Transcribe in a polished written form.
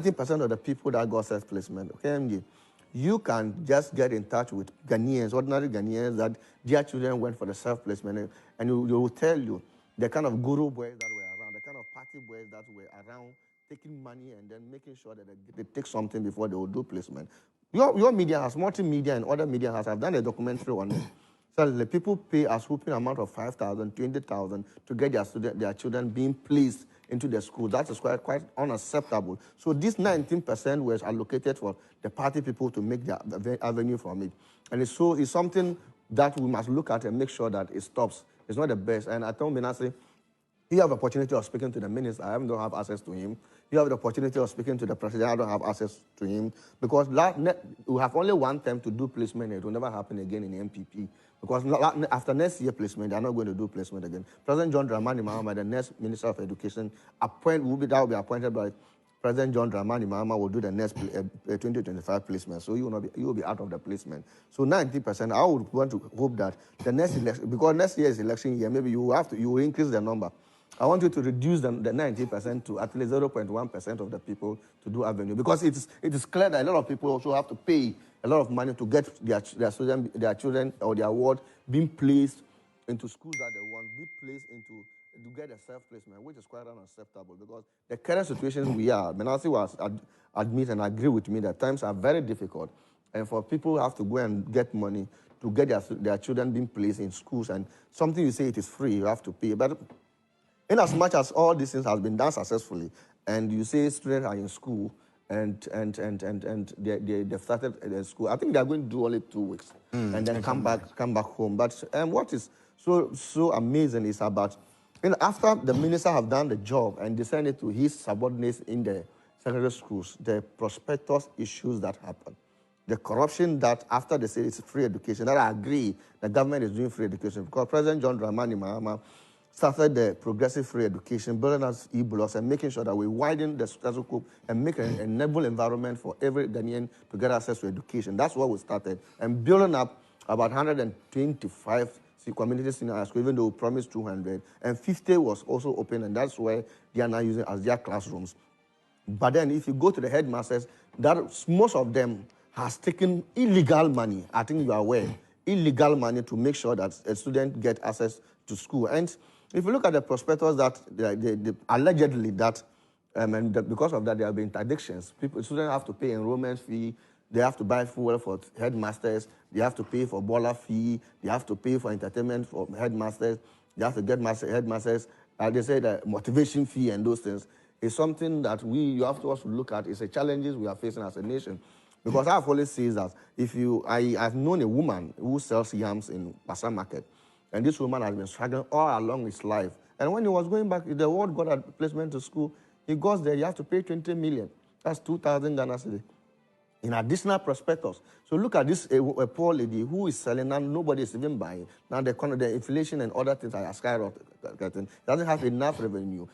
90% of the people that got self-placement, KMG, you can just get in touch with Ghanaians, ordinary Ghanaians, that their children went for the self-placement, and they will tell you the kind of guru boys that were around, the kind of party boys that were around, taking money and then making sure that they take something before they will do placement. Your media has, multimedia and other media has, have done a documentary on it. So the people pay a swooping amount of 5,000, 20,000 to get their children being placed into the school. That is quite unacceptable. So this 19% was allocated for the party people to make their avenue from it. And it's something that we must look at and make sure that it stops. It's not the best. And I told Menashe, you have the opportunity of speaking to the minister. I don't have access to him. You have the opportunity of speaking to the president. I don't have access to him. Because we have only one time to do placement. It will never happen again in the MPP. Because after next year placement, they are not going to do placement again. President John Dramani Mahama, the next Minister of Education, will be appointed by President John Dramani Mahama, will do the next 2025 placement. So you will be out of the placement. So 90%, I would want to hope that the next election, because next year is election year, maybe you will increase the number. I want you to reduce the 90% to at least 0.1% of the people to do avenue, because it is clear that a lot of people also have to pay a lot of money to get their children or their ward being placed into schools that they want, be placed into to get a self-placement, which is quite unacceptable, because the current situation we are, Menashe was admit and agree with me that times are very difficult, and for people who have to go and get money to get their children being placed in schools, and something you say it is free, you have to pay. But in as much as all these things has been done successfully, and you say students are in school and they've started school, I think they're going to do only 2 weeks and then come back home. But what is so amazing is about, after the minister have done the job and they send it to his subordinates in the secondary schools, the prospectus issues that happen, the corruption that after they say it's free education, that I agree the government is doing free education, because President John Dramani Mahama started the progressive free education, building us e-blocks and making sure that we widen the status quo and make an enable environment for every Ghanaian to get access to education. That's what we started. And building up about 125 community senior high school, even though we promised 200, and 50 was also open, and that's where they are now using as their classrooms. But then if you go to the headmasters, most of them has taken illegal money, I think you are aware, illegal money to make sure that a student get access to school. And if you look at the prospectus that allegedly that, because of that there have been interdictions, students have to pay enrollment fee, they have to buy fuel for headmasters, they have to pay for baller fee, they have to pay for entertainment for headmasters, they have to get headmasters, they say that motivation fee and those things is something that you have to also look at. It's a challenges we are facing as a nation. Because I've always said that I've known a woman who sells yams in Pasar Market, and this woman has been struggling all along his life. And when he was going back, the ward got a placement to school, he goes there, you have to pay 20 million. That's 2,000 Ghana cedi in additional prospectus. So look at this, a poor lady who is selling, and nobody is even buying. Now the inflation and other things are skyrocketing, doesn't have enough revenue.